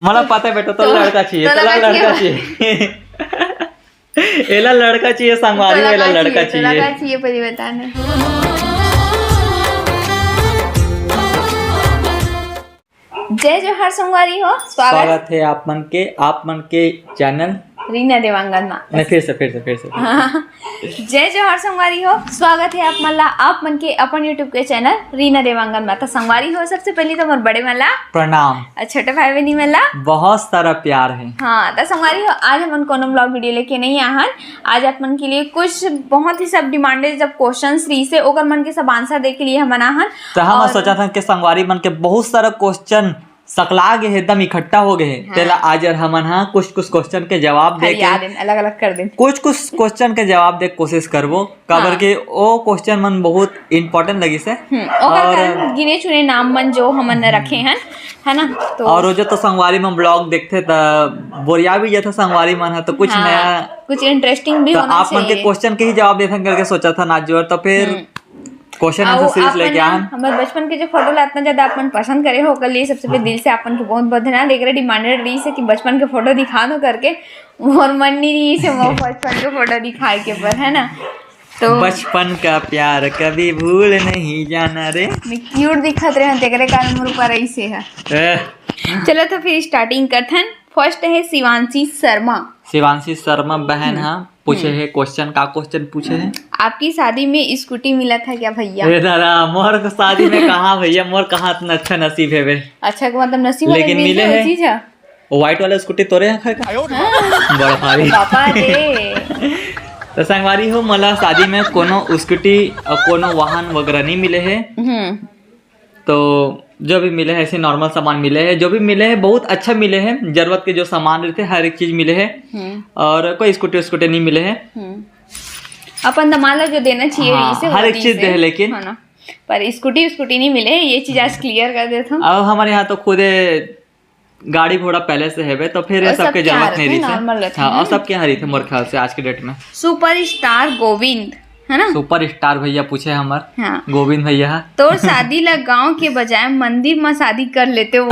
मला पता है बेटा, तो लड़का चाहिए, तो तुला लड़का लड़का चाहिए. एला लड़का चाहिए, संगवारी वाला लड़का तो लगा चाहिए. चाहिए पहले बताने. जय जोहार संगवारी हो, स्वागत है आप मन के चैनल रीना देवांगन में. नहीं, फिर से जय जोहार संगवारी हो, स्वागत है आप मन के अपन यूट्यूब के चैनल रीना देवांगन में. तो संगवारी हो, सबसे पहले तो मोर बड़े मला प्रणाम. छोटे भाई बहनी मला बहुत सारा प्यार है. हाँ. तो संगवारी हो, आज हम कोनो ब्लॉग वीडियो लेके नहीं आहन. आज आप मन के लिए कुछ बहुत ही सब डिमांडेड जब क्वेश्चंस रही से ओकर मन के सब आंसर दे के लिए हम आहन. तो हम सोचा था कि संगवारी मन के बहुत सारा क्वेश्चन सकला गए एकदम इकट्ठा हो गए हैं. तेला आज हमन हाँ कुछ क्वेश्चन के जवाब दे के अलग अलग कर दें. कुछ क्वेश्चन के जवाब दे कोशिश करबो काबर के ओ क्वेश्चन मन बहुत इम्पोर्टेंट लगी से. और गिने चुने नाम मन जो हमन रखे हैं, है ना. तो और वो जो तो संगवारी में ब्लॉग देखते तो बोरिया भी जाता संगवारी मन है, तो कुछ नया कुछ इंटरेस्टिंग भी तो होना आप मन के चाहिए. क्वेश्चन के ही जवाब देते करके सोचा था नाजुअर. तो फिर क्वेश्चन आंसर सीरीज लेके आए. हमारे बचपन के जो फोटो ला इतना ज्यादा अपन पसंद करे हो कर लिए सबसे पहले दिल से अपन के बहुत बहुत धन्यवाद. देख रहे डिमांडेड रही से कि बचपन के फोटो दिखा दो करके, और मन नहीं रही से वो बचपन के फोटो दिखाए के पर, है ना. तो बचपन का प्यार कभी भूल नहीं जाना रे. मैं क्यूट दिखत रहे तेरे कारण मोर ऊपर ऐसे है. चलो तो फिर स्टार्टिंग करते हैं. फर्स्ट है शिवांशी शर्मा बहन. हाँ, पूछे है क्वेश्चन. का क्वेश्चन पूछे है? आपकी शादी में स्कूटी मिला था क्या भैया? मोर शादी में कहा भैया, मोर कहा इतना अच्छा नसीब है बे. अच्छा मतलब नसीब लेकिन मिले है चीज है. व्हाइट वाला स्कूटी तोरे यहाँ बड़ा भारी पापा रे. तो संगवारी हो, मला शादी में कोनो स्कूटी और कोनो वाहन वगैरह नहीं मिले है. तो जो भी मिले है ऐसे नॉर्मल सामान मिले हैं. जो भी मिले हैं बहुत अच्छा मिले हैं. जरूरत के जो सामान रहते हैं हर एक चीज मिले हैं. और कोई स्कूटी नहीं मिले हैं. अपन दमाला जो देना चाहिए इसे हर एक चीज दे, लेकिन पर स्कूटी नहीं मिले. ये चीज आज क्लियर कर देता हूँ. अब हमारे यहाँ तो खुद गाड़ी घोड़ा पहले से है, तो फिर सबके जरूरत नहीं रही. हाँ, और सबके यहाँ रही थे मोर ख्याल से आज के डेट में. सुपरस्टार गोविंद, है ना. सुपरस्टार भैया पूछे हमार. हाँ. गोविंद भैया तो शादी ला गांव के बजाय मंदिर में शादी कर लेते हो.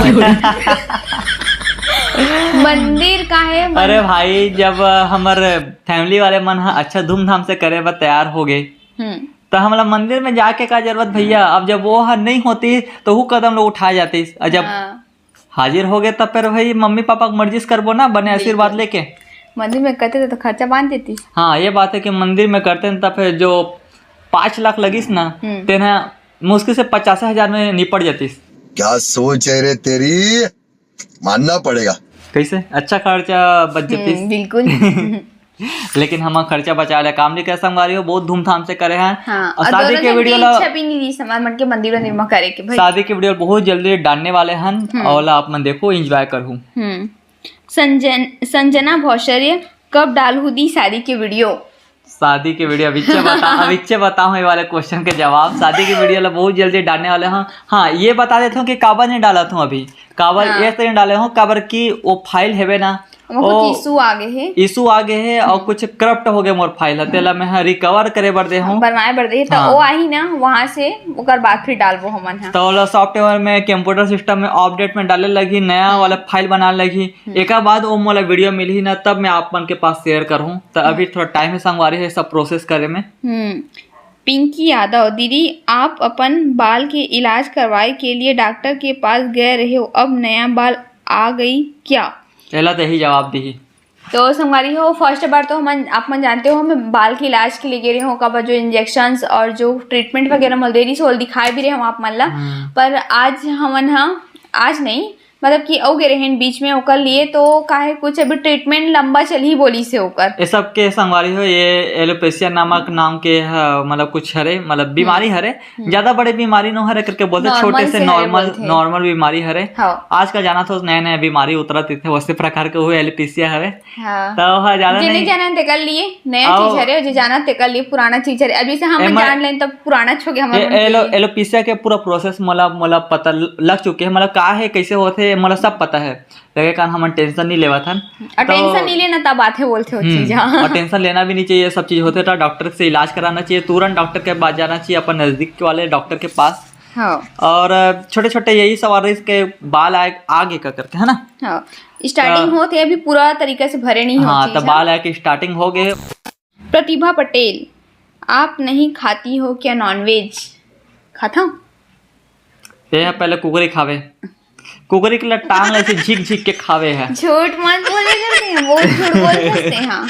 मंदिर का है अरे भाई, जब हमारे फैमिली वाले मन अच्छा धूमधाम से करे बा तैयार हो गए, तो हमारा मंदिर में जाके का जरूरत भैया. अब जब वो नहीं होती तो वो कदम लोग उठा जाते. जब हाजिर हो गए तब फिर भाई मम्मी पापा को मर्जी करबो ना, बने आशीर्वाद लेके. मंदिर में करते थे तो खर्चा बांध देती. हाँ, ये बात है कि मंदिर में करते हैं तब फिर जो 5 लाख लगीस ना, तेना मुश्किल से 50,000 में निपट जाती. क्या सोच है रे तेरी, मानना पड़ेगा. कैसे अच्छा खर्चा बच जाती. बिल्कुल. लेकिन हम खर्चा बचा ले काम नहीं कर संगवारी हो, बहुत धूमधाम से करे हैं. हाँ, और शादी के वीडियो इच्छा भी नहीं दी समाज मन के मंदिर में करे के भाई. शादी के वीडियो बहुत जल्दी डालने वाले हैं और आप मन देखो एंजॉय करूँ. संजना भौशर्य कब डालू दी शादी के वीडियो? शादी के वीडियो अविच्चे बताऊं ये वाले क्वेश्चन के जवाब. शादी के वीडियो बहुत जल्दी डालने वाले हैं. हाँ, ये बता देता हूँ कि काबर नहीं डाला था अभी. काबर ये नहीं डाले हूँ काबर की वो फाइल है ना, इशू आगे है और कुछ करप्ट हो गए मोर फाइल है. तेला मैं रिकवर करे बढ़ दे हूँ, बनाए बढ़ दे. तो वो आई ना वहाँ से ओकर बाद फिर डालबो हमन. तो सॉफ्टवेयर में कंप्यूटर सिस्टम में अपडेट में डाले लगी, नया वाला फाइल बनाने लगी. एक बाद वो मोला वीडियो मिली ना, तब मैं आप मन के पास शेयर करूँ. तो अभी थोड़ा टाइम है संगवारी है सब प्रोसेस करे में. पिंकी यादव, दीदी आप अपन बाल के इलाज करवाए के लिए डॉक्टर के पास गए रहे हो, अब नया बाल आ गई क्या? पहला तो यही जवाब दी. तो संगवारी हो, फर्स्ट बार तो आप मन जानते हो हम बाल के इलाज के लिए गए रहे हो. कब जो इंजेक्शंस और जो ट्रीटमेंट वगैरह मलदेरी सोल दिखाए भी रहे हम आप मन ला. पर आज हमन आज नहीं मतलब कि औ गए रहे बीच में ओकर लिए, तो काहे कुछ अभी ट्रीटमेंट लंबा चल ही बोली से ओकर. ये सब के संगवारी हो, ये एलोपेशिया नामक नाम के मतलब कुछ हरे मतलब बीमारी हरे. ज्यादा बड़े बीमारी न हरे करके बोलते, छोटे से नॉर्मल बीमारी हरे. आजकल जाना तो नया नया बीमारी उतरत थे वैसे प्रकार के हुए एलोपेशिया हरे. तो ज्यादा नहीं जाना ते कर लिए नया चीज हरे, जो जाना ते कर लिए पुराना चीज हरे. अभी से हम जान लें तब पुराना छो गया हमारा. एलोपेशिया के पूरा प्रोसेस मतलब पता लग चुके हैं, मतलब का है कैसे होते मतलब सब पता है. लगे कारण हम टेंशन नहीं लेवा था. टेंशन नहीं लेना तब बात है बोलते हो चीज. और टेंशन लेना भी नहीं चाहिए. सब चीज होते था डॉक्टर से इलाज कराना चाहिए, तुरंत डॉक्टर के पास जाना चाहिए, अपन नजदीक वाले डॉक्टर के पास. हाँ और छोटे छोटे यही सवार इसके बाल आगे का करके है ना। हाँ स्टार्टिंग होते अभी पूरा तरीके से भरे नहीं हाँ होती तो बाल आके स्टार्टिंग हो गए। प्रतिभा पटेल, आप नहीं खाती हो क्या नॉनवेज? खाता हूँ। ये पहले कुकरी खावे, कुकरी के लिए टांग ऐसे झिक झिक के खावे है। झूठ मत बोले करते हैं वो, झूठ बोल सकते हैं। हाँ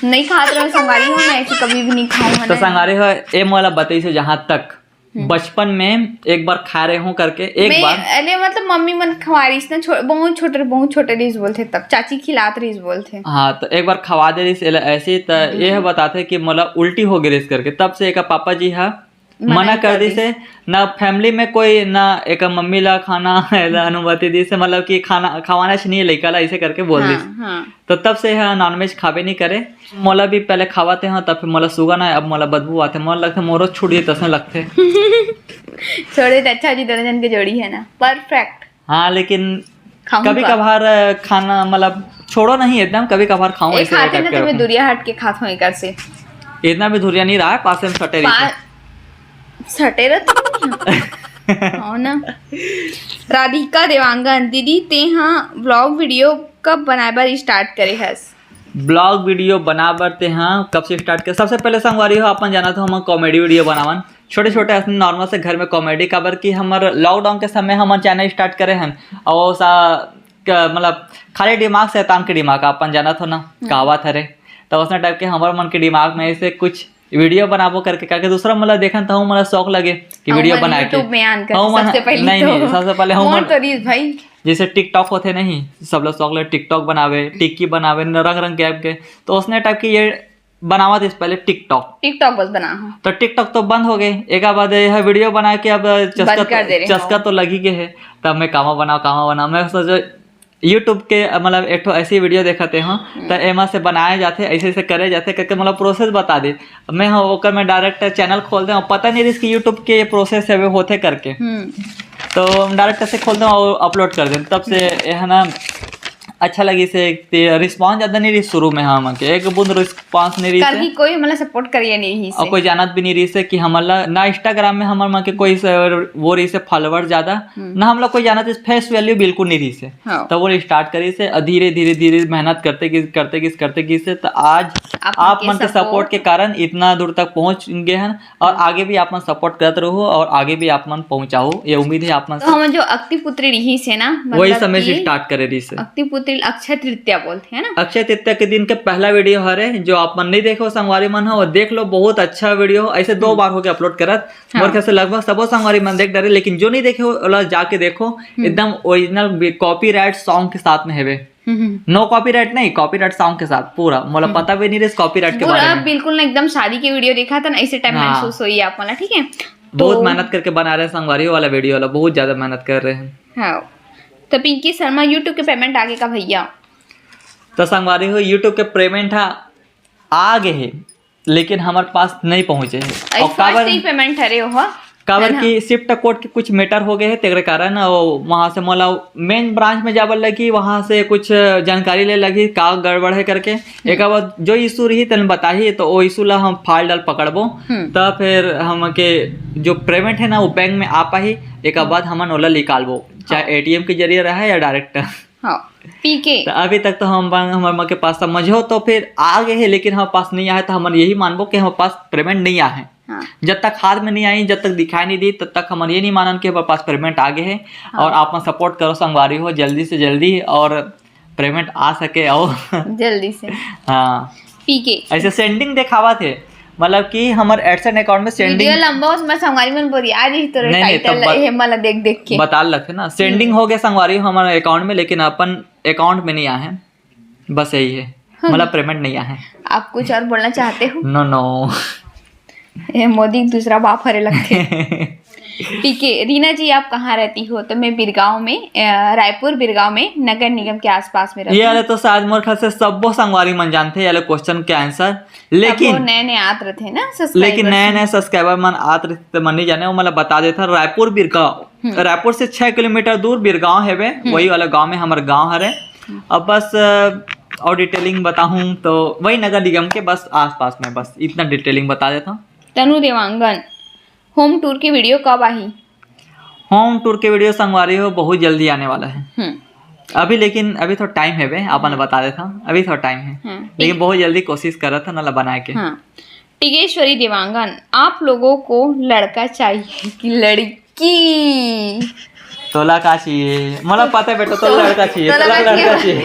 नहीं खाते रहो संगारी हो, मैं ऐसे कभी भी नहीं खाऊंगा। तो संगारी हो ए मोला बताई से जहाँ तक बचपन में एक बार खा रहे हूँ करके एक बार अरे मतलब मम्मी मन खवारीस ना बहुत छोटे रहीस बोलते, तब चाची खिलात रहीस बोलते। हाँ तो एक बार खवा दे रही ऐसे तो ये बताते कि मतलब उल्टी हो गई करके, तब से एक पापा जी है मना कर दी से ना फैमिली में कोई ना एक मम्मी ला खाना अनुमति दी से, मतलब कि खाना खवाना चाहिए लड़का ला ऐसे करके बोल दी। तो तब से है नॉनवेज खावे नहीं करे। मोला भी पहले खावाते हैं तब फिर मोला सुगा ना, अब मोला बदबू आते, मोला लगता मोरो छूट गई तसने लगते छोड़े तो अच्छा जी दोनों जन की जोड़ी है ना, परफेक्ट। हाँ लेकिन कभी कभार खाना मतलब छोड़ो नहीं एकदम, कभी कभार खाऊं ऐसे खाते ना तो मैं दुरिया हट के खाता हूं एक से। इतना भी धुरिया नहीं रहा, पास में सटे रही सटे हो ना। राधिका देवांगन, दीदी ते हाँ ब्लॉग वीडियो कब बनाए स्टार्ट करे हस? ब्लॉग वीडियो बनाबर ते हाँ कब से स्टार्ट कर? सबसे पहले संगवारी हो अपन जाना था हम कॉमेडी वीडियो बनावन, छोटे छोटे ऐसे नॉर्मल से घर में कॉमेडी काबर की हमारे लॉकडाउन के समय हम चैनल स्टार्ट करे हैं और सा मतलब खाली दिमाग शैतान के दिमाग अपन जाना था ना कहावत हरे, तो उसने टाइप के हमारे मन के दिमाग में ऐसे कुछ वीडियो बनाबो करके दूसरा मतलब देखा था हूँ मतलब शौक लगे कि वीडियो बना के सबसे पहले हम भाई जैसे टिकटॉक होते नहीं सब लोग शौक लगे टिकटॉक बनावे, टिक्की बनावे रंग रंग के ऐप के, तो उसने टाइप की ये बनावा थी पहले टिकटॉक बस बना। तो टिकटॉक तो बंद हो गए, एक बाद यह वीडियो बना के अब चस्का तो लगी गए है, तब मैं कामा बना मैं सोचो यूट्यूब के मतलब एक ऐसी वीडियो देखाते हैं तो एमा से बनाए जाते ऐसे ऐसे करे जाते करके मतलब प्रोसेस बता दे, मैं होकर मैं डायरेक्ट चैनल खोलते हैं, पता नहीं इसकी यूट्यूब के प्रोसेस है वे होते करके, तो डायरेक्ट ऐसे खोलते हैं और अपलोड कर दें। तब से है ना अच्छा लगी से रिस्पांस ज्यादा नहीं रही शुरू में, हम के एक बूंद रिस्पांस नहीं रही से कोई मतलब सपोर्ट करिए नहीं और कोई जानत भी नहीं रही से कि हमारा ना इंस्टाग्राम में हमारे माँ के कोई वो रही से फॉलोवर ज्यादा ना हम लोग कोई जानत फेस वैल्यू बिल्कुल नहीं रही से। तो वो स्टार्ट करी से धीरे धीरे मेहनत करते से तो आज आप मन के सपोर्ट के कारण इतना दूर तक पहुंच गए हैं और आगे भी आप मन सपोर्ट करते रहो और आगे भी आप मन पहुंचाओ, ये उम्मीद है आप मन। हम जो अक्ति पुत्री रही से ना वही समय से स्टार्ट करे रही से अक्ति पुत्री अक्षय तृतीया बोलते हैं ना, अक्षय तृतीया के दिन के पहला वीडियो हरे जो आप मन नहीं देखो संगवारी मन हो देख लो, बहुत अच्छा वीडियो ऐसे 2 बार होके अपलोड करत मोर ख्याल से लगभग सबो संगवारी मन देख डरे, लेकिन जो नहीं देखे वाला जाके देखो एकदम ओरिजिनल कॉपीराइट सॉन्ग के साथ में है, नो कॉपीराइट नहीं कॉपीराइट सॉन्ग के साथ पूरा मतलब पता भी नहीं रहे कॉपीराइट के बारे में बिल्कुल ना एकदम शादी की वीडियो देखा था ना इसे टाइम महसूस हुई आप वाला। ठीक है बहुत मेहनत करके बना रहे हैं संगवारी वाला वीडियो वाला, बहुत ज्यादा मेहनत कर रहे हैं। हाँ तो पिंकी शर्मा यूट्यूब के पेमेंट आगे का भैया, तो संगवारी हो यूट्यूब के पेमेंट आगे है लेकिन हमारे पास नहीं पहुंचे है और पेमेंट हरे हो काबर की शिफ्ट कोड के कुछ मैटर हो गए है तेरे कारण वहां से मोला मेन ब्रांच में जाबल लगी, वहां से कुछ जानकारी ले लगी का गड़बड़ है करके, एक बार जो इशू रही तेन बताही तो वो इशू ला हम फाइल डाल पकड़बो तब फिर हम के जो पेमेंट है ना वो बैंक में आ पाही, एक बाद हम ओला निकालबो चाहे एटीएम के जरिए रहा या डायरेक्ट। पीके तो अभी तक तो हमारे माँ के पास समझो तो फिर आ गए है लेकिन हमारे पास नहीं आए, तो हम यही मानबो कि हमारे पास पेमेंट नहीं आए। जब तक हाथ में नहीं आई, जब तक दिखाई नहीं दी, तब तक हम ये नहीं मानन कि हमारे पास पेमेंट आ गए है। और आप सपोर्ट करो संगवारी हो जल्दी से जल्दी और पेमेंट आ सके और जल्दी से। हाँ पीके ऐसे सेंडिंग दिखावा थे मतलब कि हमारे एडसेंट अकाउंट में सेंडिंग वीडियो लंबा उसमें संगवारी में बोली आज ही तो टाइटल है मला देख के बता लगे ना सेंडिंग हो गया संगवारी हमारे अकाउंट में, लेकिन अपन अकाउंट में नहीं आए हैं, बस यही है मतलब पेमेंट नहीं आए। आप कुछ और बोलना चाहते हो? नो मोदी दूसरा बाप हरे लगते। पीके रीना जी आप कहाँ रहती हो? तो मैं बिरगांव में रायपुर बिरगांव में नगर निगम के आसपास में रहती हूँ। ये तो शायद मोर ख्याल से सबो संगवारी मन जानते हैं क्वेश्चन के आंसर, लेकिन नए आत रहे ना लेकिन नए सब्सक्राइबर मन आत रहे मन नहीं जाने, वो मतलब बता देता रायपुर बिरगांव रायपुर से 6 किलोमीटर दूर बिरगांव है वही वाला गाँव में हमारे गाँव हरे। अब बस और डिटेलिंग बताऊँ तो वही नगर निगम के बस आस पास में, बस इतना डिटेलिंग बता देता हूँ। तनु देवांगन होम टूर की वीडियो कब आई? होम टूर के वीडियो संगवारी हो बहुत जल्दी आने वाला है अभी, लेकिन अभी थोड़ा टाइम है बे, अपन बता देता हूँ अभी थोड़ा टाइम है लेकिन बहुत जल्दी कोशिश कर रहा था ना बना के। टिगेश्वरी देवांगन, आप लोगों को लड़का चाहिए कि लड़की? तोला का चाहिए मतलब पता है बेटा, तो लड़का चाहिए, तोला लड़का चाहिए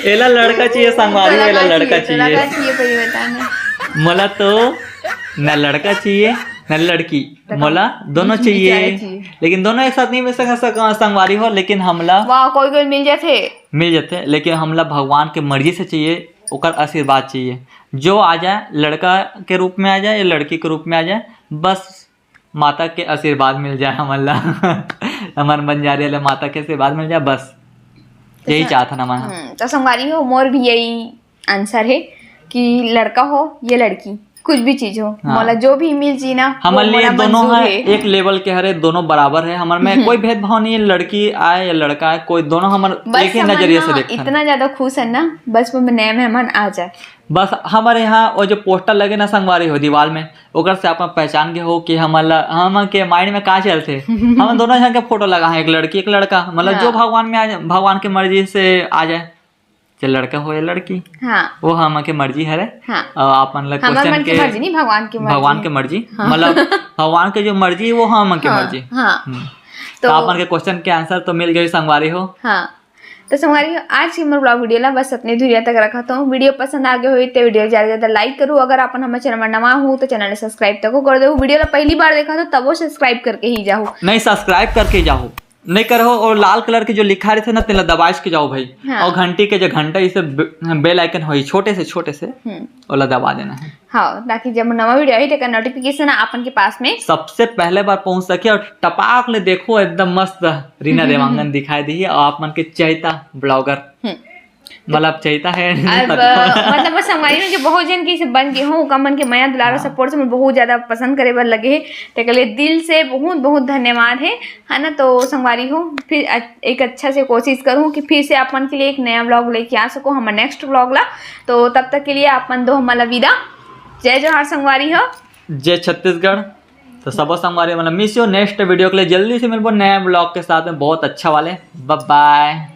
एला लड़का चाहिए संगवारी, एला लड़का चाहिए मला तो न लड़का चाहिए न लड़की, मोला दोनों चाहिए लेकिन दोनों एक साथ नहीं मिल सकता संगवारी हो, लेकिन हमला कोई कोई मिल जाते लेकिन हमला भगवान के मर्जी से चाहिए, ओकर आशीर्वाद चाहिए, जो आ जाए लड़का के रूप में आ जाए या लड़की के रूप में आ जाए, बस माता के आशीर्वाद मिल जाए हमला हमार बंजारी वाले माता के आशीर्वाद मिल जाए, बस यही चाहता ना मैं। तो संगवारी हो मोर भी यही आंसर है कि लड़का हो या लड़की, कुछ भी चीज हो मोला जो भी मिल जी ना, हमारे लिए दोनों है एक लेवल के, हरे दोनों बराबर है हमारे में कोई भेदभाव नहीं है, लड़की आए या लड़का आए, कोई दोनों हमारे एक ही नजरिए से देखते हैं। इतना ज्यादा खुश है ना, बस वो नए मेहमान आ जाए। बस हमारे यहाँ वो जो पोस्टर लगे ना संगवारी हो दीवार में, ओकर से आप पहचान के हो कि हम के माइंड में कहाँ चलते हम दोनों जन के फोटो लगा है, एक लड़की एक लड़का, मतलब जो भगवान में आ जाए, भगवान की मर्जी से आ जाए, चाहे लड़का हो या लड़की, वो हम के मर्जी है। आप मतलब क्वेश्चन के मर्जी नहीं, भगवान की मर्जी मतलब भगवान के जो मर्जी वो हम के मर्जी। तो आप के क्वेश्चन के आंसर तो मिल गए संगवारी हो। तो संगवारी आज की हमारे ब्लॉग वीडियो ला बस अपने धुरिया तक रखा तो वीडियो पसंद आ गए हुई तो वीडियो ज्यादा ज्यादा लाइक करूँ, अगर अपन हमारे चैनल में नवा हो तो चैनल सब्सक्राइब तक कर दो, वीडियो ला पहली बार देखा तो तब वो सब्सक्राइब करके ही जाओ, नहीं सब्सक्राइब करके जाओ नहीं करो, और लाल कलर के जो लिखा रहे थे ना तेला दबाइश के जाओ भाई। और घंटी के जो घंटा इसे बेल आइकन हो छोटे से ओला दबा देना है, ताकि जब नवा वीडियो आई तो नोटिफिकेशन अपन के पास में सबसे पहले बार पहुंच सके, और टपाक ले देखो एकदम मस्त रीना देवांगन दिखाई दी, और आप मन के चैता ब्लॉगर मतलब चैता है मतलब संगवारी में जो बहुत जन की बन गए हो कमन के माया दुलारा सपोर्ट से बहुत ज्यादा पसंद करे बर लगे है, तो लिए दिल से बहुत बहुत धन्यवाद है ना। तो संगवारी हो फिर एक अच्छा से कोशिश करूँ कि फिर से अपन के लिए एक नया ब्लॉग लेके आ सको हमारे नेक्स्ट ब्लॉग ला, तो तब तक के लिए अपन दो हमारा विदा। जय जोहार संगवारी हो, जय छत्तीसगढ़। तो सब संगवारी मतलब मिस यू नेक्स्ट वीडियो के लिए जल्दी से मिलबो नया ब्लॉग के साथ में, बहुत अच्छा वाले। Bye bye.